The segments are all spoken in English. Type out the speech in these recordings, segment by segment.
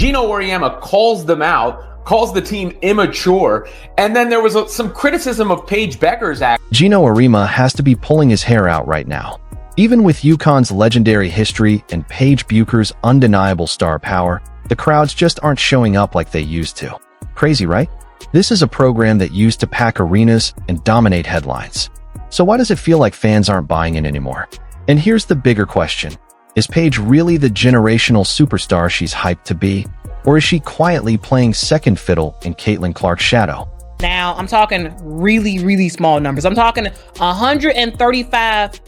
Geno Auriemma calls them out, calls the team immature, and then there was some criticism of Paige Bueckers' act. Geno Auriemma has to be pulling his hair out right now. Even with UConn's legendary history and Paige Bueckers' undeniable star power, the crowds just aren't showing up like they used to. Crazy, right? This is a program that used to pack arenas and dominate headlines. So why does it feel like fans aren't buying in anymore? And here's the bigger question. Is Paige really the generational superstar she's hyped to be? Or is she quietly playing second fiddle in Caitlin Clark's shadow? Now, I'm talking really, really small numbers. I'm talking 135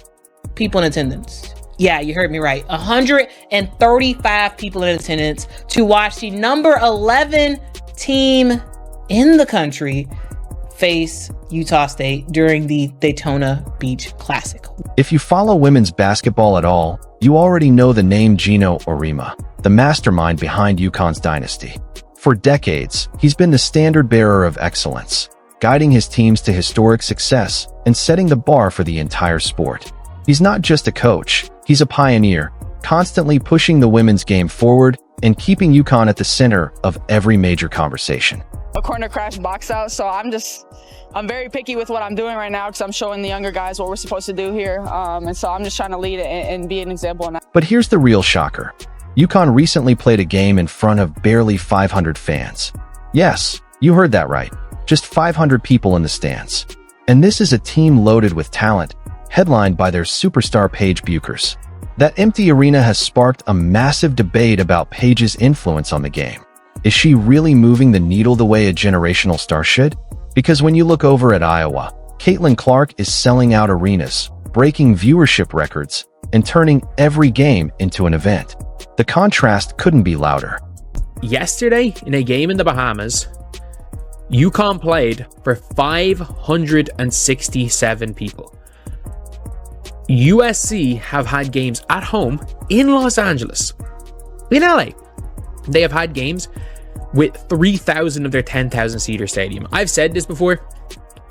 people in attendance. Yeah, you heard me right. 135 people in attendance to watch the number 11 team in the country face Utah State during the Daytona Beach Classic. If you follow women's basketball at all, you already know the name Geno Auriemma, the mastermind behind UConn's dynasty. For decades, he's been the standard-bearer of excellence, guiding his teams to historic success and setting the bar for the entire sport. He's not just a coach, he's a pioneer, constantly pushing the women's game forward and keeping UConn at the center of every major conversation. A corner crash box out, so I'm very picky with what I'm doing right now because I'm showing the younger guys what we're supposed to do here, and so I'm just trying to lead it and be an example in that. But here's the real shocker. UConn recently played a game in front of barely 500 fans. Yes, you heard that right. Just 500 people in the stands. And this is a team loaded with talent, headlined by their superstar Paige Bueckers. That empty arena has sparked a massive debate about Paige's influence on the game. Is she really moving the needle the way a generational star should? Because when you look over at Iowa, Caitlin Clark is selling out arenas, breaking viewership records, and turning every game into an event. The contrast couldn't be louder. Yesterday, in a game in the Bahamas, UConn played for 567 people. USC have had games at home in Los Angeles. In LA, they have had games with 3,000 of their 10,000-seater stadium. I've said this before.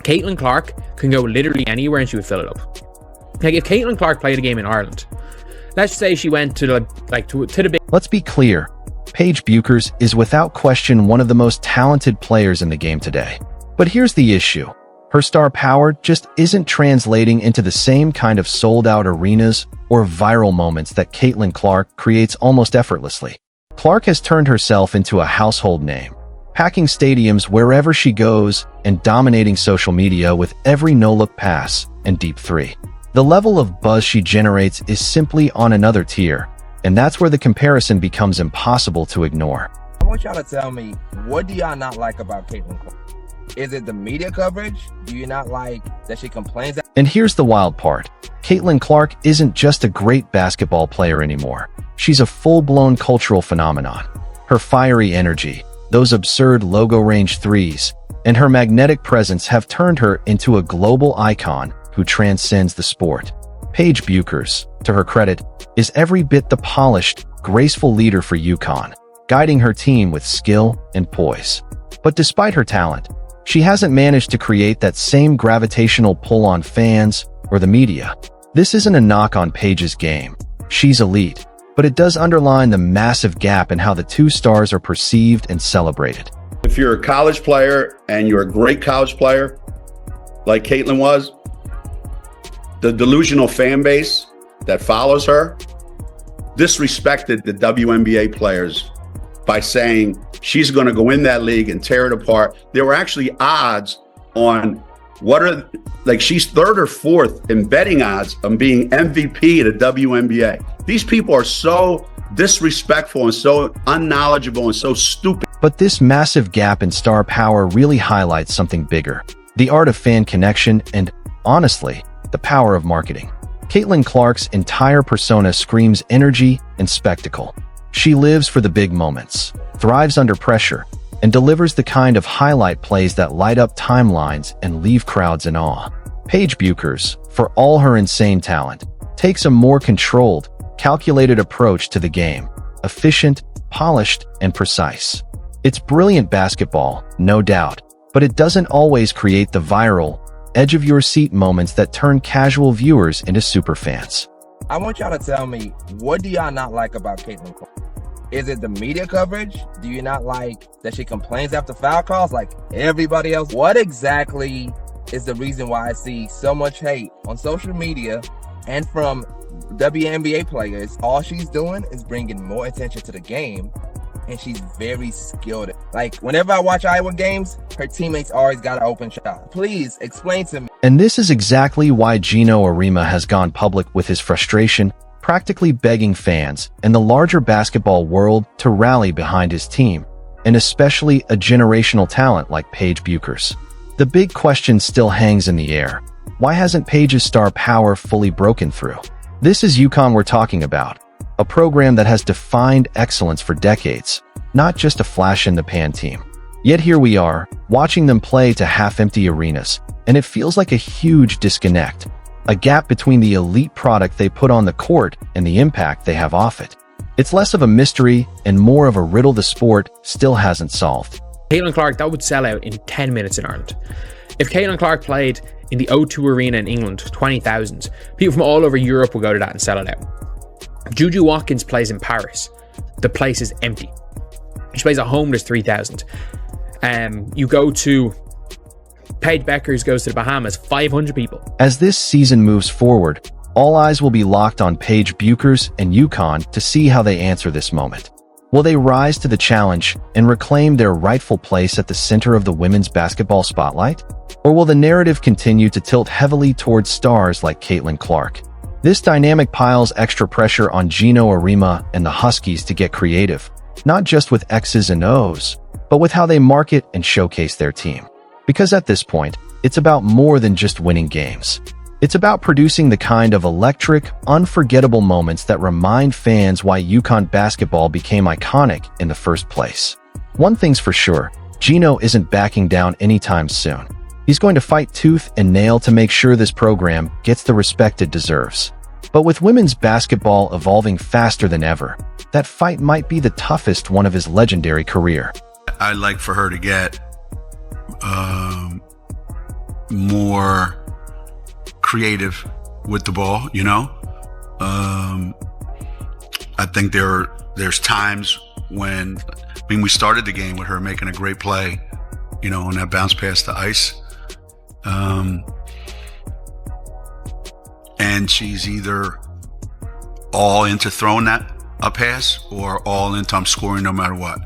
Caitlin Clark can go literally anywhere and she would fill it up. Like if Caitlin Clark played a game in Ireland, let's say she went to the big. Let's be clear. Paige Bueckers is without question one of the most talented players in the game today. But here's the issue. Her star power just isn't translating into the same kind of sold-out arenas or viral moments that Caitlin Clark creates almost effortlessly. Clark has turned herself into a household name, packing stadiums wherever she goes and dominating social media with every no-look pass and deep three. The level of buzz she generates is simply on another tier, and that's where the comparison becomes impossible to ignore. I want y'all to tell me, what do y'all not like about Caitlin Clark? Is it the media coverage? Do you not like that she complains? And here's the wild part. Caitlin Clark isn't just a great basketball player anymore. She's a full-blown cultural phenomenon. Her fiery energy, those absurd logo-range threes, and her magnetic presence have turned her into a global icon who transcends the sport. Paige Bueckers, to her credit, is every bit the polished, graceful leader for UConn, guiding her team with skill and poise. But despite her talent, she hasn't managed to create that same gravitational pull on fans or the media. This isn't a knock on Paige's game. She's elite, but it does underline the massive gap in how the two stars are perceived and celebrated. If you're a college player and you're a great college player, like Caitlin was, the delusional fan base that follows her disrespected the WNBA players by saying she's going to go in that league and tear it apart. There were actually odds on she's third or fourth in betting odds on being MVP of the WNBA. These people are so disrespectful and so unknowledgeable and so stupid. But this massive gap in star power really highlights something bigger. The art of fan connection and, honestly, the power of marketing. Caitlin Clark's entire persona screams energy and spectacle. She lives for the big moments, thrives under pressure, and delivers the kind of highlight plays that light up timelines and leave crowds in awe. Paige Bueckers, for all her insane talent, takes a more controlled, calculated approach to the game, efficient, polished, and precise. It's brilliant basketball, no doubt, but it doesn't always create the viral, edge-of-your-seat moments that turn casual viewers into superfans. I want y'all to tell me, what do y'all not like about Caitlin Clark? Is it the media coverage? Do you not like that she complains after foul calls like everybody else? What exactly is the reason why I see so much hate on social media and from WNBA players? All she's doing is bringing more attention to the game, and she's very skilled. Like, whenever I watch Iowa games, her teammates always got an open shot. Please explain to me. And this is exactly why Geno Auriemma has gone public with his frustration, practically begging fans and the larger basketball world to rally behind his team, and especially a generational talent like Paige Bueckers. The big question still hangs in the air. Why hasn't Paige's star power fully broken through? This is UConn we're talking about, a program that has defined excellence for decades, not just a flash-in-the-pan team. Yet here we are, watching them play to half-empty arenas, and it feels like a huge disconnect. A gap between the elite product they put on the court and the impact they have off it. It's less of a mystery and more of a riddle the sport still hasn't solved. Caitlin Clark, that would sell out in 10 minutes in Ireland. If Caitlin Clark played in the O2 Arena in England, 20,000, people from all over Europe will go to that and sell it out. Juju Watkins plays in Paris. The place is empty. She plays at home, there's 3,000. You go to Paige Bueckers goes to the Bahamas, 500 people. As this season moves forward, all eyes will be locked on Paige Bueckers and UConn to see how they answer this moment. Will they rise to the challenge and reclaim their rightful place at the center of the women's basketball spotlight? Or will the narrative continue to tilt heavily towards stars like Caitlin Clark? This dynamic piles extra pressure on Geno Auriemma and the Huskies to get creative, not just with X's and O's, but with how they market and showcase their team. Because at this point, it's about more than just winning games. It's about producing the kind of electric, unforgettable moments that remind fans why UConn basketball became iconic in the first place. One thing's for sure, Geno isn't backing down anytime soon. He's going to fight tooth and nail to make sure this program gets the respect it deserves. But with women's basketball evolving faster than ever, that fight might be the toughest one of his legendary career. I'd like for her to get more creative with the ball, you know. I think there's times when, we started the game with her making a great play, you know, on that bounce pass to Ice. And she's either all into throwing a pass or all into I'm scoring no matter what.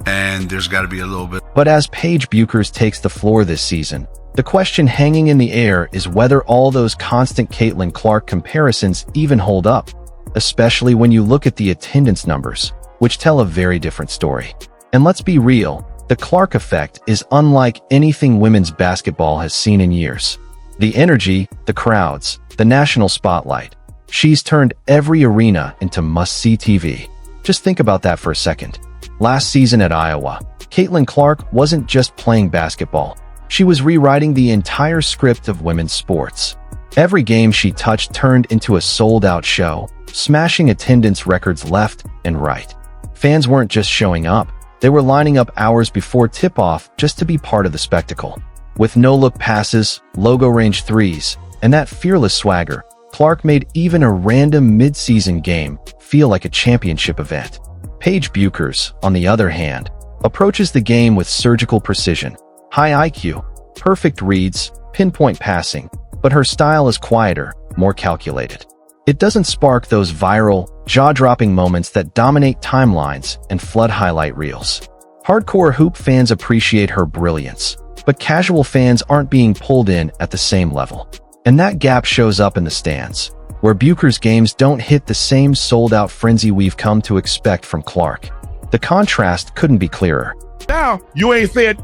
And there's got to be a little bit. But as Paige Bueckers takes the floor this season, the question hanging in the air is whether all those constant Caitlin Clark comparisons even hold up, especially when you look at the attendance numbers, which tell a very different story. And let's be real, the Clark effect is unlike anything women's basketball has seen in years. The energy, the crowds, the national spotlight. She's turned every arena into must-see TV. Just think about that for a second. Last season at Iowa, Caitlin Clark wasn't just playing basketball. She was rewriting the entire script of women's sports. Every game she touched turned into a sold-out show, smashing attendance records left and right. Fans weren't just showing up, they were lining up hours before tip-off just to be part of the spectacle. With no-look passes, logo-range threes, and that fearless swagger, Clark made even a random mid-season game feel like a championship event. Paige Bueckers, on the other hand, approaches the game with surgical precision, high IQ, perfect reads, pinpoint passing, but her style is quieter, more calculated. It doesn't spark those viral, jaw-dropping moments that dominate timelines and flood highlight reels. Hardcore hoop fans appreciate her brilliance, but casual fans aren't being pulled in at the same level. And that gap shows up in the stands, where Bueckers' games don't hit the same sold-out frenzy we've come to expect from Clark. The contrast couldn't be clearer. Now, you ain't saying,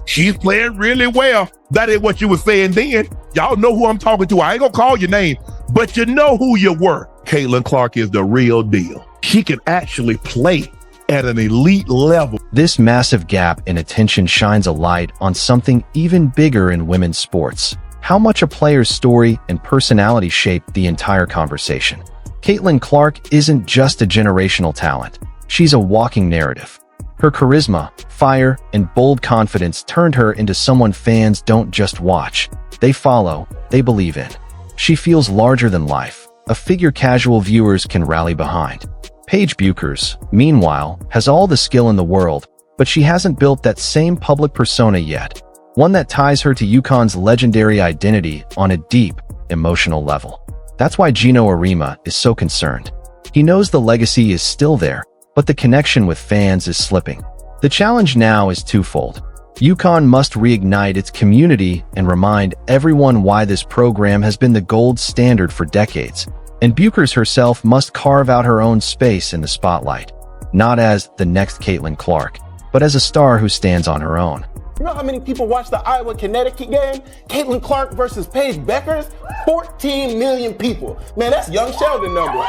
she's playing really well. That ain't what you were saying then. Y'all know who I'm talking to. I ain't gonna call your name, but you know who you were. Caitlin Clark is the real deal. She can actually play at an elite level. This massive gap in attention shines a light on something even bigger in women's sports. How much a player's story and personality shape the entire conversation. Caitlin Clark isn't just a generational talent. She's a walking narrative. Her charisma, fire, and bold confidence turned her into someone fans don't just watch. They follow, they believe in. She feels larger than life, a figure casual viewers can rally behind. Paige Bueckers, meanwhile, has all the skill in the world, but she hasn't built that same public persona yet, one that ties her to UConn's legendary identity on a deep, emotional level. That's why Geno Auriemma is so concerned. He knows the legacy is still there, but the connection with fans is slipping. The challenge now is twofold. UConn must reignite its community and remind everyone why this program has been the gold standard for decades. And Bueckers herself must carve out her own space in the spotlight, not as the next Caitlin Clark, but as a star who stands on her own. You know how many people watched the Iowa-Connecticut game? Caitlin Clark versus Paige Bueckers? 14 million people. Man, that's young Sheldon numbers.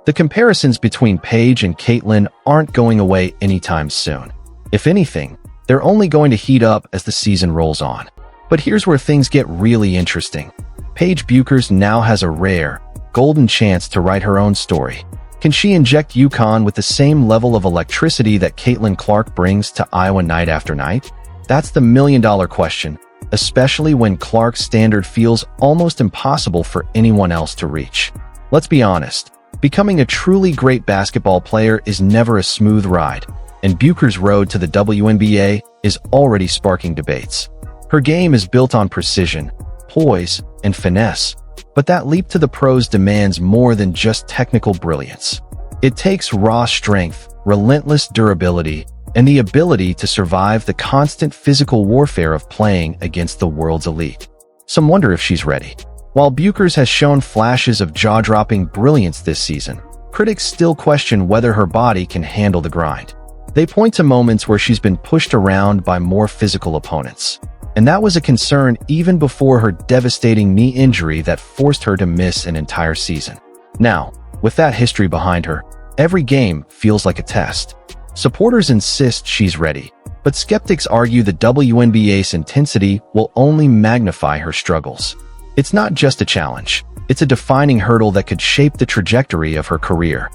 The comparisons between Paige and Caitlin aren't going away anytime soon. If anything, they're only going to heat up as the season rolls on. But here's where things get really interesting. Paige Bueckers now has a rare, golden chance to write her own story. Can she inject UConn with the same level of electricity that Caitlin Clark brings to Iowa night after night? That's the million-dollar question, especially when Clark's standard feels almost impossible for anyone else to reach. Let's be honest, becoming a truly great basketball player is never a smooth ride, and Bueckers' road to the WNBA is already sparking debates. Her game is built on precision, poise, and finesse, but that leap to the pros demands more than just technical brilliance. It takes raw strength, relentless durability, and the ability to survive the constant physical warfare of playing against the world's elite. Some wonder if she's ready. While Bueckers has shown flashes of jaw-dropping brilliance this season, critics still question whether her body can handle the grind. They point to moments where she's been pushed around by more physical opponents. And that was a concern even before her devastating knee injury that forced her to miss an entire season. Now, with that history behind her, every game feels like a test. Supporters insist she's ready, but skeptics argue the WNBA's intensity will only magnify her struggles. It's not just a challenge, it's a defining hurdle that could shape the trajectory of her career.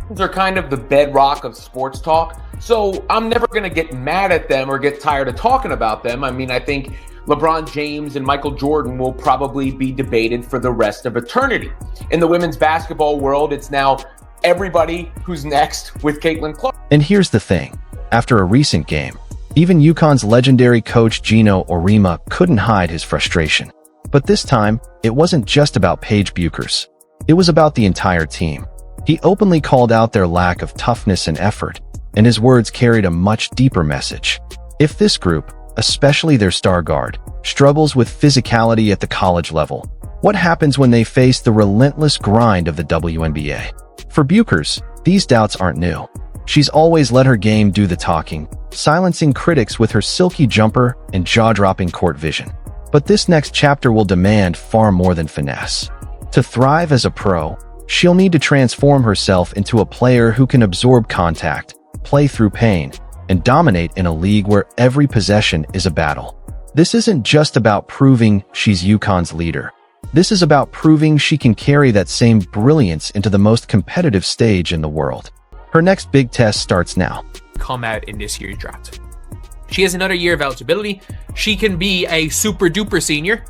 They're kind of the bedrock of sports talk, so I'm never going to get mad at them or get tired of talking about them. I mean, I think LeBron James and Michael Jordan will probably be debated for the rest of eternity. In the women's basketball world, it's now everybody who's next with Caitlin Clark. And here's the thing. After a recent game, even UConn's legendary coach Geno Auriemma couldn't hide his frustration. But this time, it wasn't just about Paige Bueckers. It was about the entire team. He openly called out their lack of toughness and effort, and his words carried a much deeper message. If this group, especially their star guard, struggles with physicality at the college level, what happens when they face the relentless grind of the WNBA? For Bueckers, these doubts aren't new. She's always let her game do the talking, silencing critics with her silky jumper and jaw-dropping court vision. But this next chapter will demand far more than finesse. To thrive as a pro, she'll need to transform herself into a player who can absorb contact, play through pain, and dominate in a league where every possession is a battle. This isn't just about proving she's UConn's leader. This is about proving she can carry that same brilliance into the most competitive stage in the world. Her next big test starts now. Come out in this year's draft. She has another year of eligibility. She can be a super duper senior.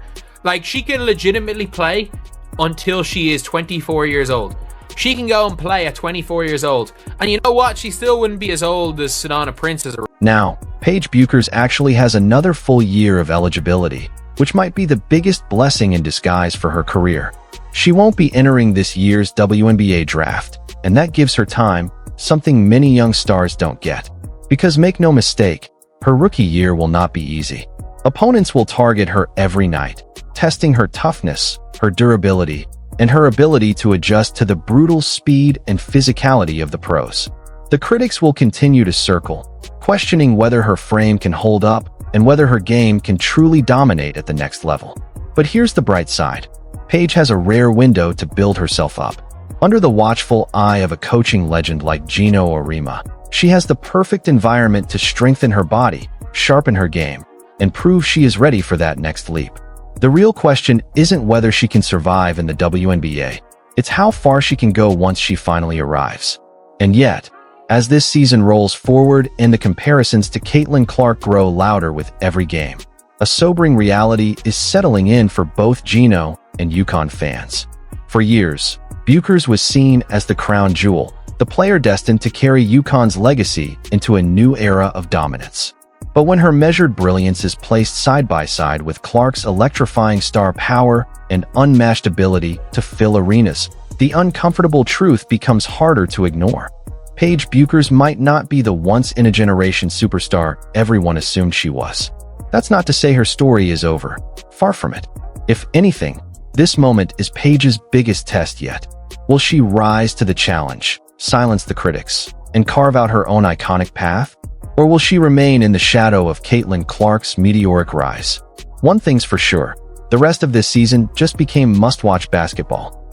Like, she can legitimately play until she is 24 years old. She can go and play at 24 years old. And you know what? She still wouldn't be as old as Sedona Prince. Now, Paige Bueckers actually has another full year of eligibility, which might be the biggest blessing in disguise for her career. She won't be entering this year's WNBA draft, and that gives her time, something many young stars don't get. Because make no mistake, her rookie year will not be easy. Opponents will target her every night, testing her toughness, her durability, and her ability to adjust to the brutal speed and physicality of the pros. The critics will continue to circle, questioning whether her frame can hold up and whether her game can truly dominate at the next level. But here's the bright side. Paige has a rare window to build herself up. Under the watchful eye of a coaching legend like Geno Auriemma, she has the perfect environment to strengthen her body, sharpen her game, and prove she is ready for that next leap. The real question isn't whether she can survive in the WNBA. It's how far she can go once she finally arrives. And yet, as this season rolls forward and the comparisons to Caitlin Clark grow louder with every game, a sobering reality is settling in for both Geno and UConn fans. For years, Bueckers was seen as the crown jewel, the player destined to carry UConn's legacy into a new era of dominance. But when her measured brilliance is placed side by side with Clark's electrifying star power and unmatched ability to fill arenas, the uncomfortable truth becomes harder to ignore. Paige Bueckers might not be the once-in-a-generation superstar everyone assumed she was. That's not to say her story is over. Far from it. If anything, this moment is Paige's biggest test yet. Will she rise to the challenge, silence the critics, and carve out her own iconic path? Or will she remain in the shadow of Caitlin Clark's meteoric rise? One thing's for sure, the rest of this season just became must-watch basketball.